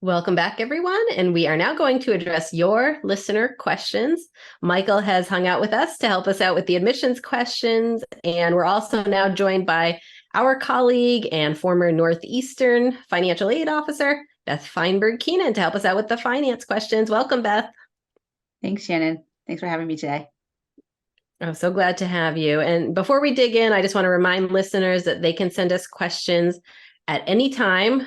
Welcome back, everyone. And we are now going to address your listener questions. Michael has hung out with us to help us out with the admissions questions. And we're also now joined by our colleague and former Northeastern financial aid officer, Beth Feinberg Keenan, to help us out with the finance questions. Welcome, Beth. Thanks, Shannon. Thanks for having me today. I'm so glad to have you. And before we dig in, I just want to remind listeners that they can send us questions at any time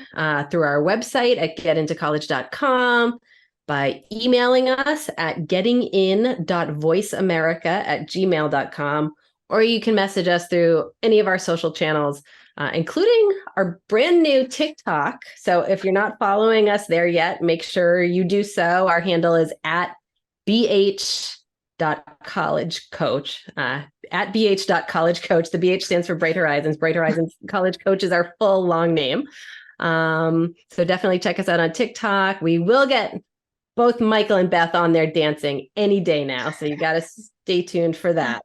through our website at getintocollege.com, by emailing us at gettingin.voiceamerica@gmail.com, or you can message us through any of our social channels, including our brand new TikTok. So if you're not following us there yet, make sure you do so. Our handle is at bh.collegecoach, at bh.collegecoach. The BH stands for Bright Horizons. Bright Horizons College Coach is our full long name. So definitely check us out on TikTok. We will get both Michael and Beth on there dancing any day now. So you got to stay tuned for that.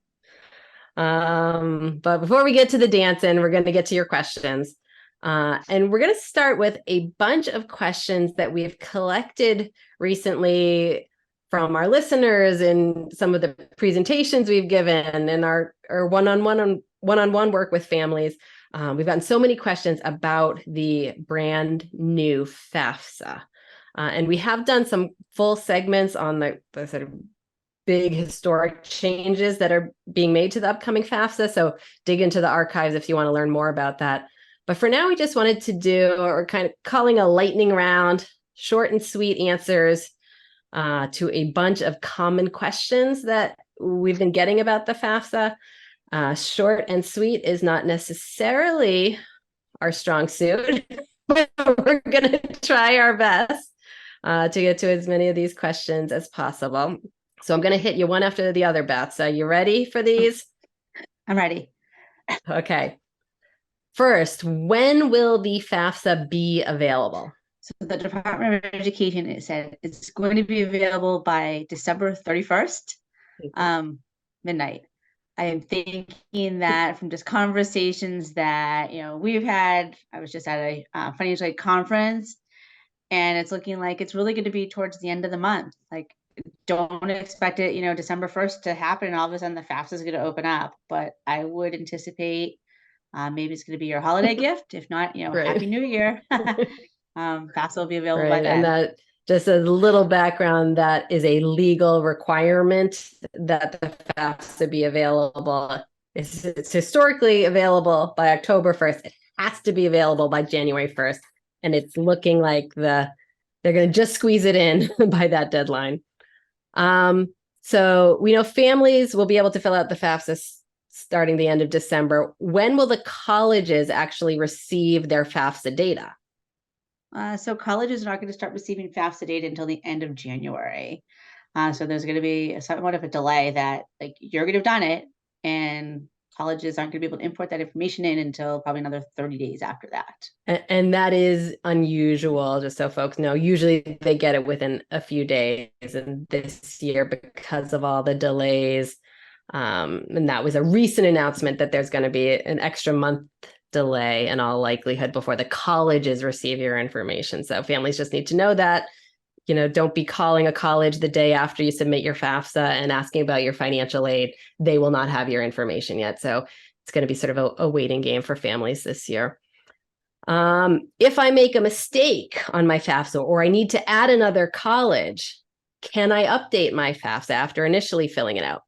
But before we get to the dancing, we're going to get to your questions. And we're going to start with a bunch of questions that we've collected recently from our listeners in some of the presentations we've given and our one-on-one work with families. We've gotten so many questions about the brand new FAFSA. And we have done some full segments on the sort of big historic changes that are being made to the upcoming FAFSA. So dig into the archives if you want to learn more about that. But for now, we just wanted to do, or kind of calling a lightning round, short and sweet answers to a bunch of common questions that we've been getting about the FAFSA. Short and sweet is not necessarily our strong suit, but we're going to try our best to get to as many of these questions as possible. So I'm going to hit you one after the other, Beth. So you ready for these? I'm ready. Okay. First, when will the FAFSA be available? So the Department of Education, it said it's going to be available by December 31st, midnight. I am thinking that from just conversations that, we've had, I was just at a financial aid conference, and it's looking like it's really going to be towards the end of the month. Like, don't expect it, December 1st to happen, and all of a sudden the FAFSA is going to open up. But I would anticipate maybe it's going to be your holiday gift. If not, Right. Happy New Year. FAFSA will be available Right. by then. And that, just a little background, that is a legal requirement that the FAFSA be available. It's historically available by October 1st. It has to be available by January 1st. And it's looking like they're going to just squeeze it in by that deadline. So we know families will be able to fill out the FAFSA starting the end of December. When will the colleges actually receive their FAFSA data? So colleges are not going to start receiving FAFSA data until the end of January. So there's going to be somewhat of a delay that, like, you're going to have done it, and colleges aren't going to be able to import that information in until probably another 30 days after that. And that is unusual, just so folks know. Usually they get it within a few days, and this year, because of all the delays, and that was a recent announcement that there's going to be an extra month delay in all likelihood before the colleges receive your information. So families just need to know that, don't be calling a college the day after you submit your FAFSA and asking about your financial aid. They will not have your information yet. So it's going to be sort of a waiting game for families this year. If I make a mistake on my FAFSA, or I need to add another college, can I update my FAFSA after initially filling it out?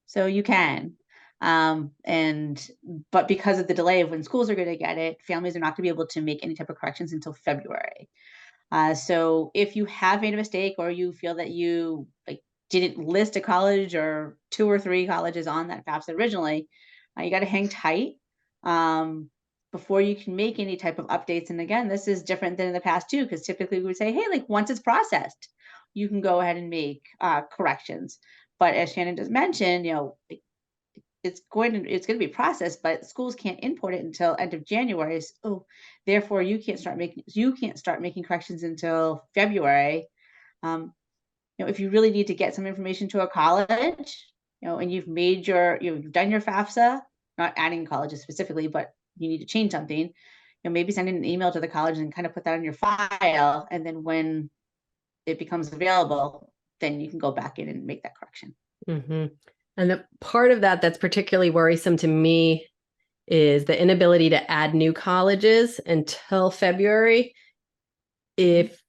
So you can. But because of the delay of when schools are going to get it, families are not going to be able to make any type of corrections until February. So if you have made a mistake, or you feel that you didn't list a college or 2 or 3 colleges on that FAFSA originally, you got to hang tight before you can make any type of updates. And again, this is different than in the past too, because typically we would say, hey, once it's processed, you can go ahead and make corrections. But as Shannon just mentioned, it's going to be processed, but schools can't import it until end of January. So therefore you can't start making corrections until February. If you really need to get some information to a college, and you've done your FAFSA, not adding colleges specifically, but you need to change something, maybe send an email to the college and kind of put that on your file. And then when it becomes available, then you can go back in and make that correction. Mm-hmm. And the part of that that's particularly worrisome to me is the inability to add new colleges until February. If,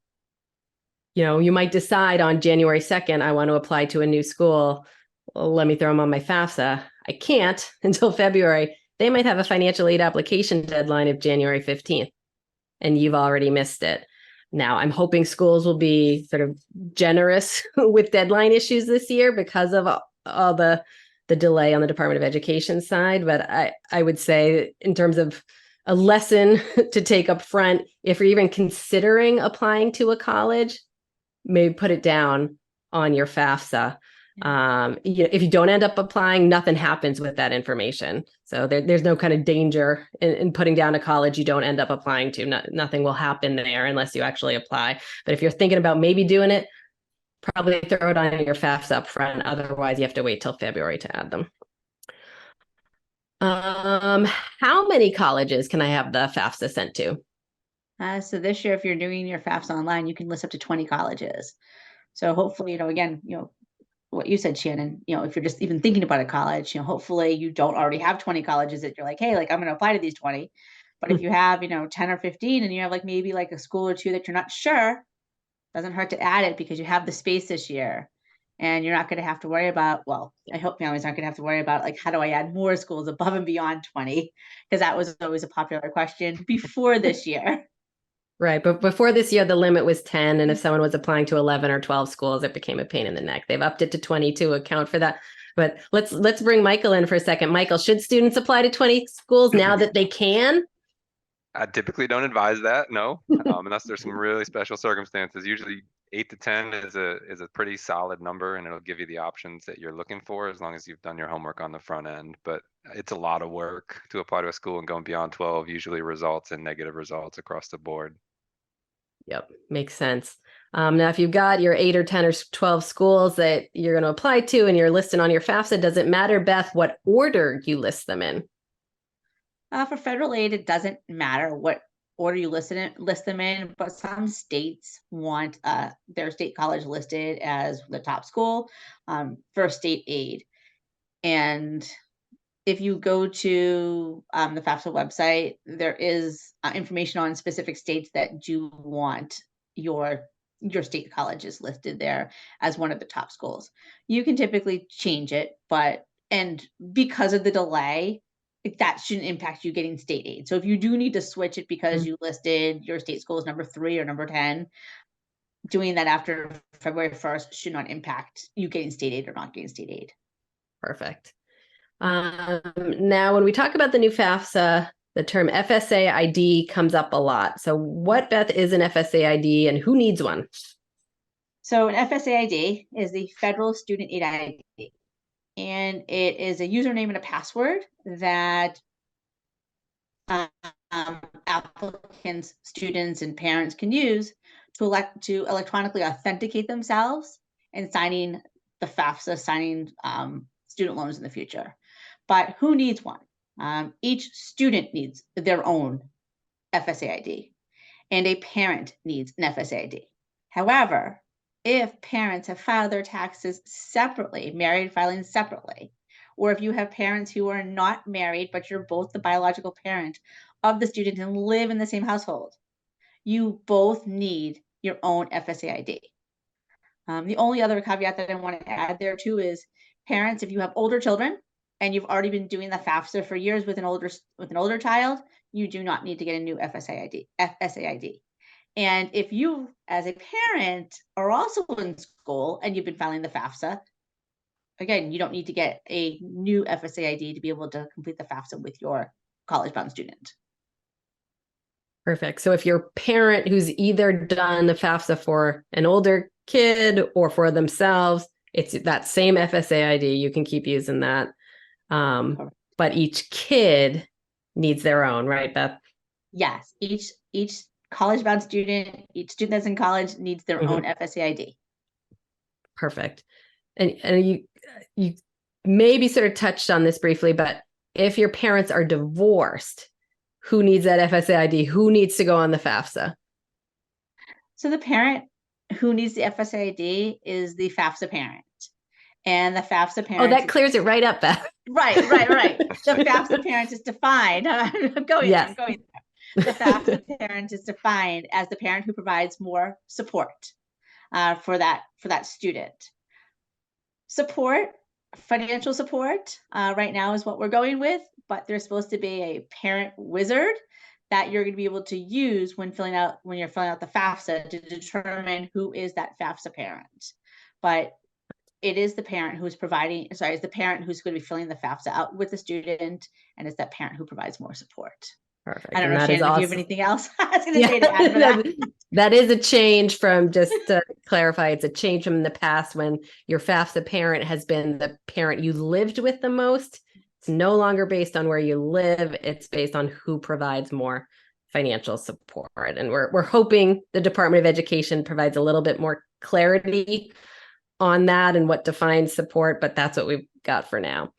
you might decide on January 2nd, I want to apply to a new school. Well, let me throw them on my FAFSA. I can't until February. They might have a financial aid application deadline of January 15th, and you've already missed it. Now, I'm hoping schools will be sort of generous with deadline issues this year because of all the delay on the Department of Education side. But I would say, in terms of a lesson to take up front, if you're even considering applying to a college, maybe put it down on your FAFSA. If you don't end up applying, nothing happens with that information. So there's no kind of danger in putting down a college you don't end up applying to. Nothing will happen there unless you actually apply. But if you're thinking about maybe doing it, probably throw it on your FAFSA up front. Otherwise, you have to wait till February to add them. How many colleges can I have the FAFSA sent to? So this year, if you're doing your FAFSA online, you can list up to 20 colleges. So hopefully, again, what you said, Shannon, if you're just even thinking about a college, hopefully you don't already have 20 colleges that you're like, hey, like I'm going to apply to these 20. But if you have, 10 or 15 and you have maybe a school or two that you're not sure, doesn't hurt to add it because you have the space this year. And you're not going to have to worry about, well, I hope families aren't going to have to worry about how do I add more schools above and beyond 20? Because that was always a popular question before this year. Right. But before this year, the limit was 10. And if someone was applying to 11 or 12 schools, it became a pain in the neck. They've upped it to 20 to account for that. But let's bring Michael in for a second. Michael, should students apply to 20 schools now that they can? I typically don't advise that, no, unless there's some really special circumstances. Usually 8 to 10 is a pretty solid number, and it'll give you the options that you're looking for as long as you've done your homework on the front end. But it's a lot of work to apply to a school, and going beyond 12 usually results in negative results across the board. Yep, makes sense. Now, if you've got your 8 or 10 or 12 schools that you're going to apply to and you're listed on your FAFSA, does it matter, Beth, what order you list them in? For federal aid, it doesn't matter what order you list them in, but some states want their state college listed as the top school for state aid. And if you go to the FAFSA website, there is information on specific states that do want your state colleges listed there as one of the top schools. You can typically change it, and because of the delay, that shouldn't impact you getting state aid. So if you do need to switch it because you listed your state school as number 3 or number 10, doing that after February 1st should not impact you getting state aid or not getting state aid. Perfect. Now, when we talk about the new FAFSA, the term FSA ID comes up a lot. So what, Beth, is an FSA ID and who needs one? So an FSA ID is the Federal Student Aid ID. And it is a username and a password that applicants, students, and parents can use to electronically authenticate themselves and signing the FAFSA, signing student loans in the future. But who needs one? Each student needs their own FSA ID, and a parent needs an FSA ID. However, if parents have filed their taxes separately, married filing separately, or if you have parents who are not married, but you're both the biological parent of the student and live in the same household, you both need your own FSA ID. The only other caveat that I want to add there too is parents, if you have older children and you've already been doing the FAFSA for years with an older child, you do not need to get a new FSA ID. And if you, as a parent, are also in school and you've been filing the FAFSA, again, you don't need to get a new FSA ID to be able to complete the FAFSA with your college-bound student. Perfect. So if you're a parent who's either done the FAFSA for an older kid or for themselves, it's that same FSA ID. You can keep using that. But each kid needs their own, right, Beth? Yes. Each college-bound student, each student that's in college needs their own FSA ID. Perfect. And you maybe sort of touched on this briefly, but if your parents are divorced, who needs that FSA ID? Who needs to go on the FAFSA? So the parent who needs the FSA ID is the FAFSA parent. And the FAFSA parent. Oh, that clears it right up, Beth. Right. The FAFSA parent is defined. I'm going Yes. there. The FAFSA parent is defined as the parent who provides more support for that student. Support, financial support, right now is what we're going with, but there's supposed to be a parent wizard that you're going to be able to use when you're filling out the FAFSA to determine who is that FAFSA parent. But it is the parent who's it's the parent who's going to be filling the FAFSA out with the student, and it's that parent who provides more support. Perfect. I don't know, Shannon, awesome. Do you have anything else? I was going to say to add for that. That is a change from, just to clarify, it's a change from the past when your FAFSA parent has been the parent you lived with the most. It's no longer based on where you live. It's based on who provides more financial support. And we're hoping the Department of Education provides a little bit more clarity on that and what defines support, but that's what we've got for now.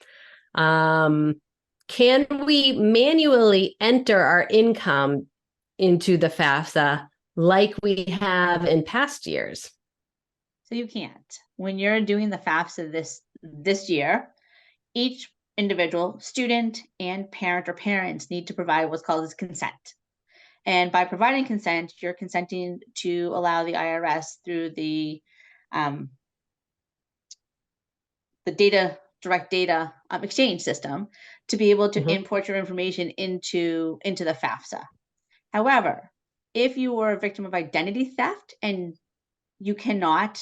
Can we manually enter our income into the FAFSA like we have in past years? So you can't. When you're doing the FAFSA this year, each individual, student, and parent or parents need to provide what's called as consent. And by providing consent, you're consenting to allow the IRS through the direct data exchange system to be able to import your information into the FAFSA. However, if you were a victim of identity theft and you cannot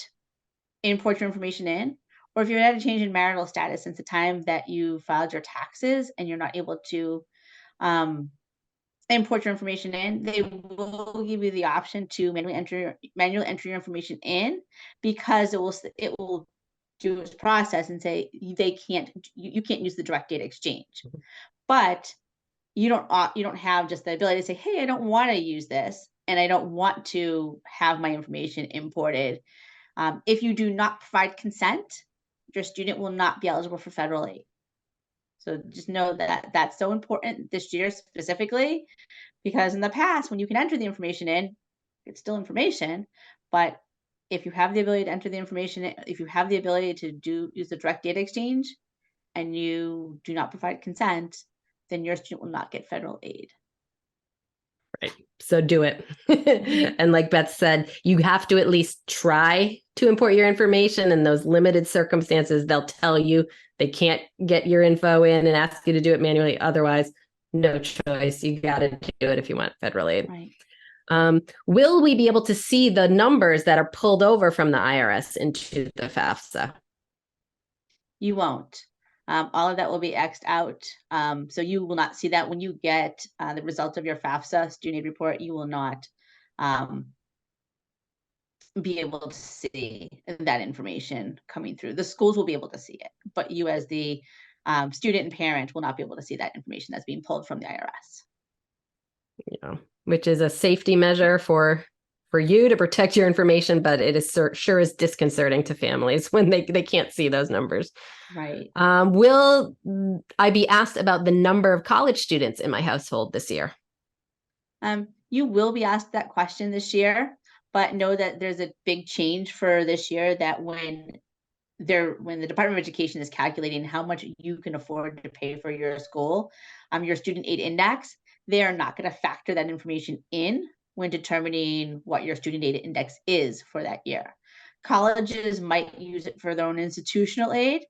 import your information in, or if you had a change in marital status since the time that you filed your taxes and you're not able to import your information in, they will give you the option to manually enter your information in, because it will do its process and say you can't use the direct data exchange. But you don't have just the ability to say, hey, I don't want to use this and I don't want to have my information imported. If you do not provide consent, your student will not be eligible for federal aid. So just know that that's so important this year specifically, because in the past, when you can enter the information in, it's still information. But if you have the ability to enter the information, if you have the ability to use the direct data exchange and you do not provide consent, then your student will not get federal aid. Right. So do it. And like Beth said, you have to at least try to import your information. In those limited circumstances, they'll tell you they can't get your info in and ask you to do it manually. Otherwise, no choice. You got to do it if you want federal aid. Right. Will we be able to see the numbers that are pulled over from the IRS into the FAFSA? You won't. All of that will be X'd out. So you will not see that when you get the results of your FAFSA student aid report. You will not be able to see that information coming through. The schools will be able to see it, but you as the student and parent will not be able to see that information that's being pulled from the IRS. Which is a safety measure for you to protect your information, but it is sure is disconcerting to families when they can't see those numbers. Right. Will I be asked about the number of college students in my household this year? You will be asked that question this year, but know that there's a big change for this year, that when the Department of Education is calculating how much you can afford to pay for your school, your student aid index, they are not going to factor that information in when determining what your student aid index is for that year. Colleges might use it for their own institutional aid,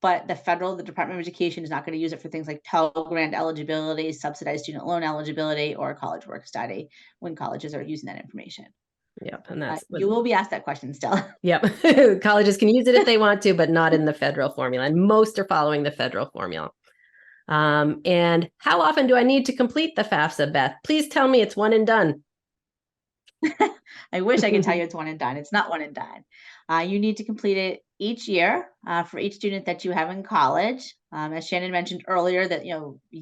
but the Department of Education is not going to use it for things like Pell Grant eligibility, subsidized student loan eligibility, or college work study when colleges are using that information. Yep, and you will be asked that question still. Yep, colleges can use it if they want to, but not in the federal formula, and most are following the federal formula. And how often do I need to complete the FAFSA, Beth? Please tell me it's one and done. I wish I could tell you it's one and done. It's not one and done. You need to complete it each year for each student that you have in college. As Shannon mentioned earlier, that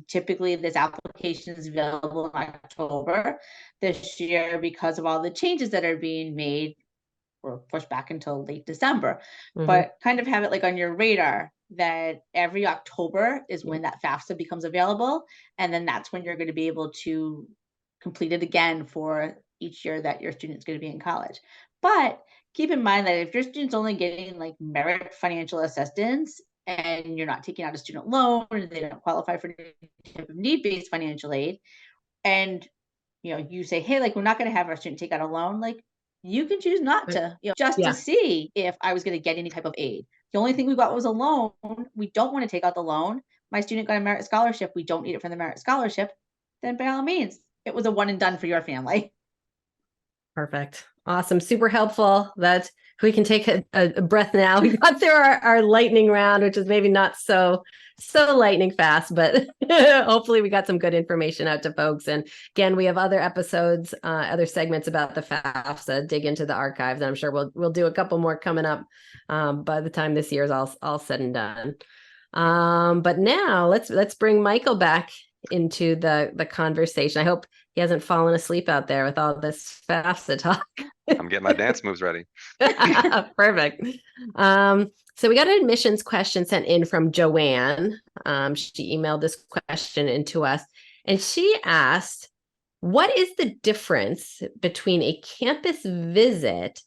typically this application is available in October. This year, because of all the changes that are being made, we're pushed back until late December. But kind of have it like on your radar that every October is when that FAFSA becomes available. And then that's when you're going to be able to complete it again for each year that your student's going to be in college. But keep in mind that if your student's only getting like merit financial assistance and you're not taking out a student loan, and they don't qualify for any type of need-based financial aid, and you say, hey, like, we're not going to have our student take out a loan, like, you can choose not to, just to Yeah. see if I was going to get any type of aid. The only thing we got was a loan. We don't want to take out the loan. My student got a merit scholarship. We don't need it for the merit scholarship. Then by all means, it was a one and done for your family. Perfect. Awesome. Super helpful. That we can take a breath now. We got through our lightning round, which is maybe not so lightning fast, but hopefully we got some good information out to folks. And again, we have other episodes, other segments about the FAFSA. Dig into the archives, and I'm sure we'll do a couple more coming up by the time this year is all said and done. But now let's bring Michael back into the conversation. I hope he hasn't fallen asleep out there with all this FAFSA talk. I'm getting my dance moves ready. Perfect. So we got an admissions question sent in from Joanne. She emailed this question into us, and she asked, what is the difference between a campus visit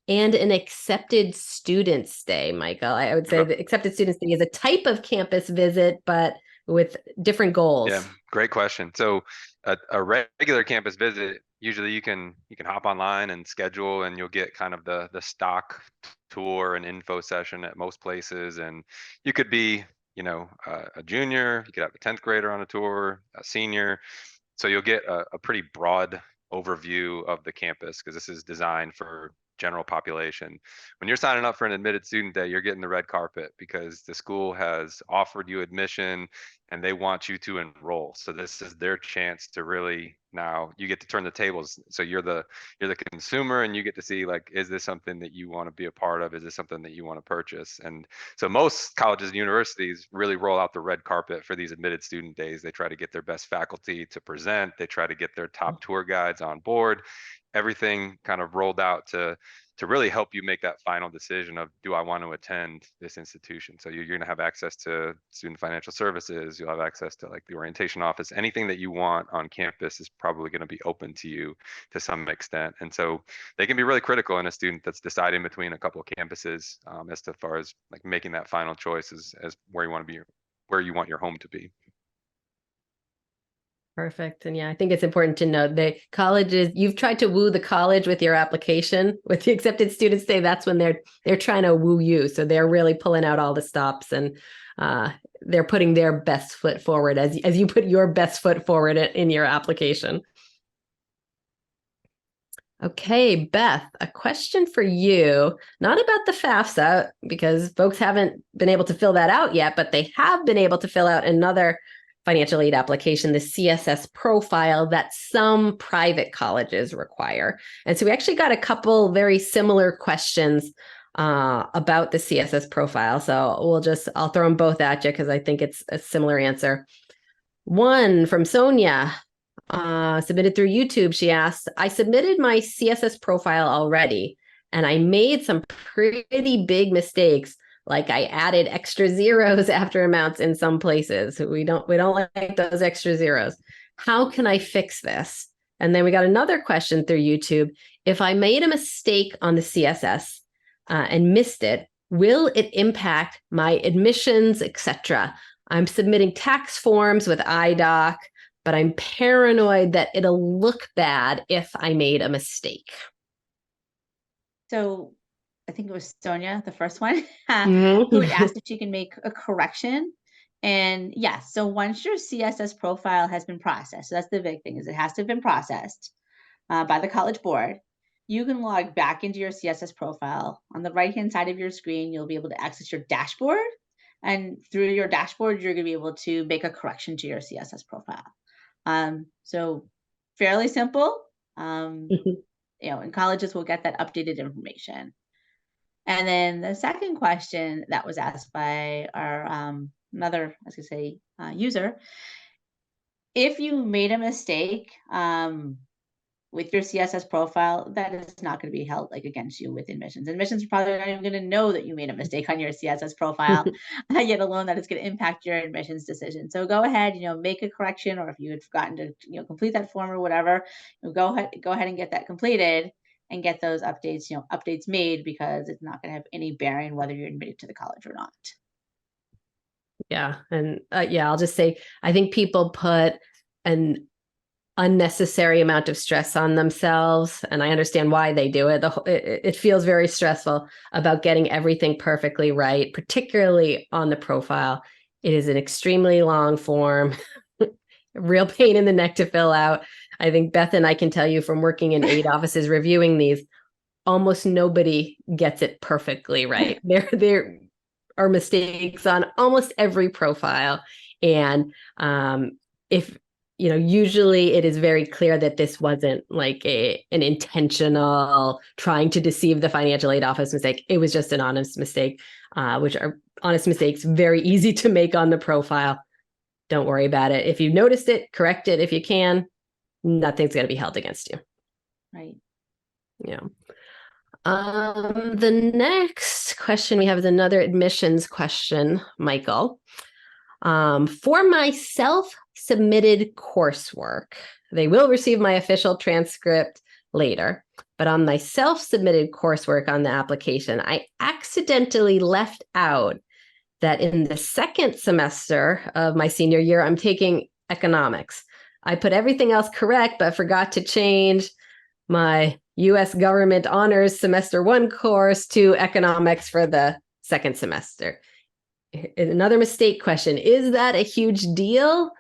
and an accepted student stay, Michael? I would say the accepted student stay is a type of campus visit, but with different goals. Yeah, great question. So a regular campus visit, usually you can hop online and schedule, and you'll get kind of the stock tour and info session at most places. And you could be, a junior, you could have a 10th grader on a tour, a senior. So you'll get a pretty broad overview of the campus, because this is designed for general population. When you're signing up for an admitted student day, you're getting the red carpet, because the school has offered you admission and they want you to enroll. So this is their chance to really, now you get to turn the tables. So you're the consumer, and you get to see, like, is this something that you want to be a part of? Is this something that you want to purchase? And so most colleges and universities really roll out the red carpet for these admitted student days. They try to get their best faculty to present. They try to get their top tour guides on board. Everything kind of rolled out to really help you make that final decision of, do I want to attend this institution? So you're going to have access to student financial services. You'll have access to, like, the orientation office. Anything that you want on campus is probably going to be open to you to some extent. And so they can be really critical in a student that's deciding between a couple of campuses, as far as, like, making that final choice as where you want to be, where you want your home to be. Perfect. And yeah, I think it's important to note that colleges, you've tried to woo the college with your application. With the accepted student stay, that's when they're trying to woo you. So they're really pulling out all the stops, and they're putting their best foot forward as you put your best foot forward in your application. Okay, Beth, a question for you, not about the FAFSA, because folks haven't been able to fill that out yet, but they have been able to fill out another financial aid application, the CSS Profile, that some private colleges require. And so we actually got a couple very similar questions about the CSS Profile. So I'll throw them both at you, because I think it's a similar answer. One from Sonia, submitted through YouTube. She asked, I submitted my CSS Profile already, and I made some pretty big mistakes. Like, I added extra zeros after amounts in some places. We don't like those extra zeros. How can I fix this? And then we got another question through YouTube. If I made a mistake on the CSS and missed it, will it impact my admissions, etc.? I'm submitting tax forms with IDOC, but I'm paranoid that it'll look bad if I made a mistake. So I think it was Sonia, the first one, who had asked if she can make a correction. And yes, so once your CSS profile has been processed, so that's the big thing, is it has to have been processed by the College Board. You can log back into your CSS profile. On the right-hand side of your screen, you'll be able to access your dashboard. And through your dashboard, you're going to be able to make a correction to your CSS profile. So fairly simple. In colleges, we'll get that updated information. And then the second question that was asked by our another, I was gonna say, user, if you made a mistake, with your CSS profile, that is not going to be held like against you with admissions. Admissions are probably not even going to know that you made a mistake on your CSS profile, yet alone that it's going to impact your admissions decision. So go ahead, make a correction, or if you had forgotten to, complete that form or whatever, go ahead and get that completed and get those updates made, because it's not going to have any bearing whether you're admitted to the college or not. Yeah. And I'll just say, I think people put an unnecessary amount of stress on themselves, and I understand why they do it. It feels very stressful about getting everything perfectly right, particularly on the profile. It is an extremely long form, real pain in the neck to fill out. I think Beth and I can tell you from working in aid offices reviewing these, almost nobody gets it perfectly right. There are mistakes on almost every profile, and if usually it is very clear that this wasn't like an intentional trying to deceive the financial aid office mistake. It was just an honest mistake, which are honest mistakes very easy to make on the profile. Don't worry about it. If you noticed it, correct it if you can. Nothing's going to be held against you. Right. Yeah. The next question we have is another admissions question, Michael. For my self-submitted coursework, they will receive my official transcript later, but on my self-submitted coursework on the application, I accidentally left out that in the second semester of my senior year, I'm taking economics. I put everything else correct, but forgot to change my U.S. Government Honors Semester 1 course to economics for the second semester. Another mistake question, is that a huge deal,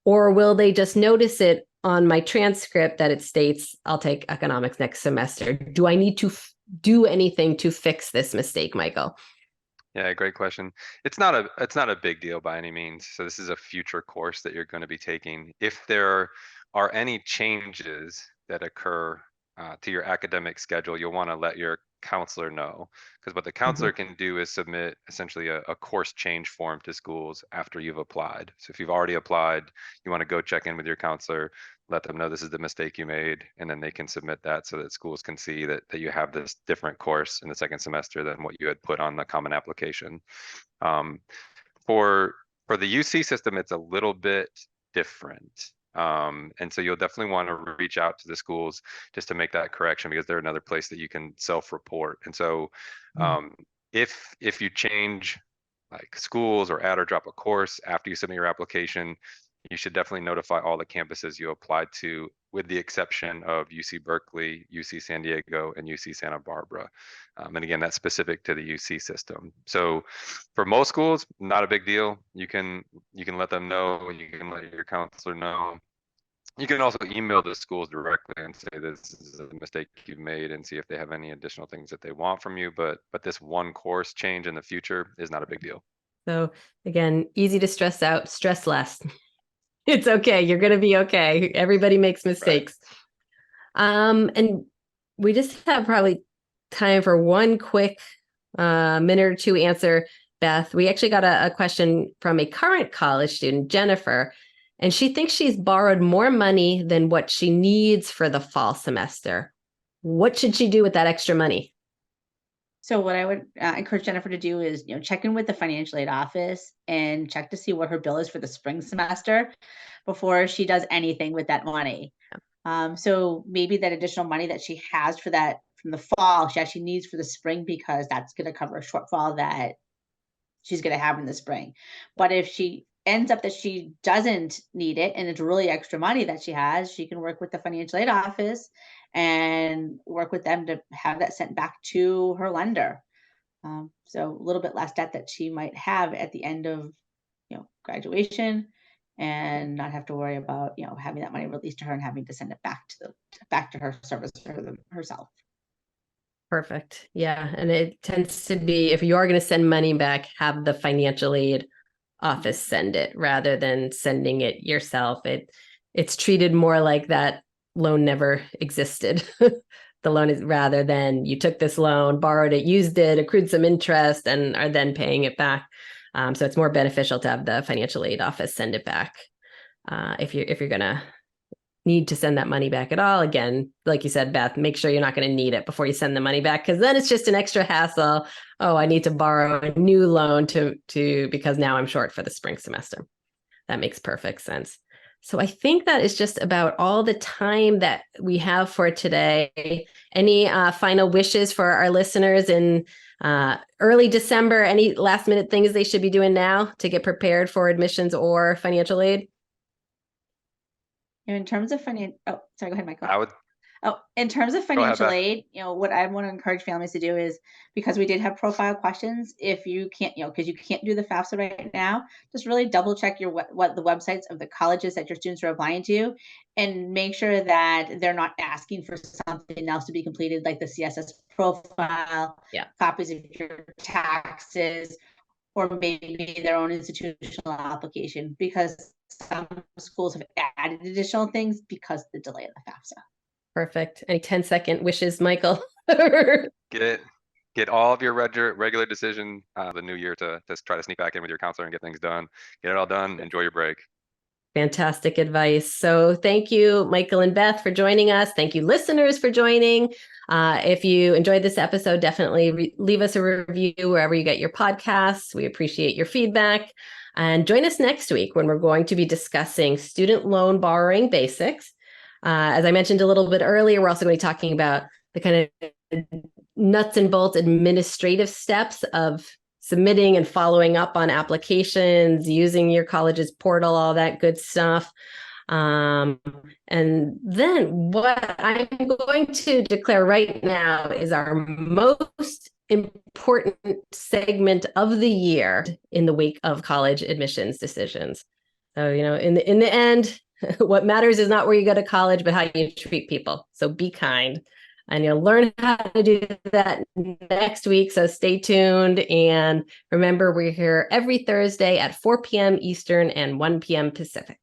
or will they just notice it on my transcript that it states I'll take economics next semester? Do I need to do anything to fix this mistake, Michael? Yeah, great question. It's not a big deal by any means. So this is a future course that you're going to be taking. If there are any changes that occur to your academic schedule, you'll want to let your counselor know, because what the counselor can do is submit essentially a course change form to schools after you've applied. So if you've already applied, you want to go check in with your counselor, let them know this is the mistake you made, and then they can submit that so that schools can see that you have this different course in the second semester than what you had put on the common application. For the UC system, it's a little bit different. And so you'll definitely want to reach out to the schools just to make that correction, because they're another place that you can self-report. And so if you change like schools or add or drop a course after you submit your application, you should definitely notify all the campuses you applied to, with the exception of UC Berkeley, UC San Diego, and UC Santa Barbara. And again, that's specific to the UC system. So for most schools, not a big deal. You can let them know, and you can let your counselor know. You can also email the schools directly and say this is a mistake you've made, and see if they have any additional things that they want from you. But this one course change in the future is not a big deal. So again, easy to stress out, stress less. It's okay. You're going to be okay. Everybody makes mistakes. Right. And we just have probably time for one quick minute or two answer, Beth. We actually got a question from a current college student, Jennifer, and she thinks she's borrowed more money than what she needs for the fall semester. What should she do with that extra money? So what I would encourage Jennifer to do is, check in with the financial aid office and check to see what her bill is for the spring semester before she does anything with that money. So maybe that additional money that she has for that from the fall, she actually needs for the spring, because that's going to cover a shortfall that she's going to have in the spring. But if she ends up that she doesn't need it and it's really extra money that she has, she can work with the financial aid office and work with them to have that sent back to her lender. So a little bit less debt that she might have at the end of graduation, and not have to worry about having that money released to her and having to send it back to her servicer herself. Perfect. Yeah. And it tends to be, if you are going to send money back, have the financial aid office send it rather than sending it yourself. It's treated more like that loan never existed. The loan is, rather than you took this loan, borrowed it, used it, accrued some interest, and are then paying it back. So it's more beneficial to have the financial aid office send it back if you're going to need to send that money back at all, again, like you said, Beth, make sure you're not going to need it before you send the money back, because then it's just an extra hassle. Oh, I need to borrow a new loan because now I'm short for the spring semester. That makes perfect sense. So I think that is just about all the time that we have for today. Any final wishes for our listeners in early December? Any last minute things they should be doing now to get prepared for admissions or financial aid? In terms of financial, oh, sorry, go ahead, Michael. I would Oh, in terms of Go ahead, financial Beth. aid, what I want to encourage families to do is, because we did have profile questions, if you can't, because you can't do the FAFSA right now, just really double check what the websites of the colleges that your students are applying to, and make sure that they're not asking for something else to be completed, like the CSS profile, copies of your taxes, or maybe their own institutional application, because some schools have added additional things because of the delay of the FAFSA. Perfect. Any 10-second wishes, Michael? Get all of your regular decision the new year to try to sneak back in with your counselor and get things done. Get it all done. Enjoy your break. Fantastic advice. So thank you, Michael and Beth, for joining us. Thank you, listeners, for joining. If you enjoyed this episode, definitely leave us a review wherever you get your podcasts. We appreciate your feedback. And join us next week when we're going to be discussing student loan borrowing basics. As I mentioned a little bit earlier, we're also going to be talking about the kind of nuts and bolts administrative steps of submitting and following up on applications, using your college's portal, all that good stuff. And then what I'm going to declare right now is our most important segment of the year in the wake of college admissions decisions. So, in the end, what matters is not where you go to college, but how you treat people. So be kind. And you'll learn how to do that next week. So stay tuned. And remember, we're here every Thursday at 4 p.m. Eastern and 1 p.m. Pacific.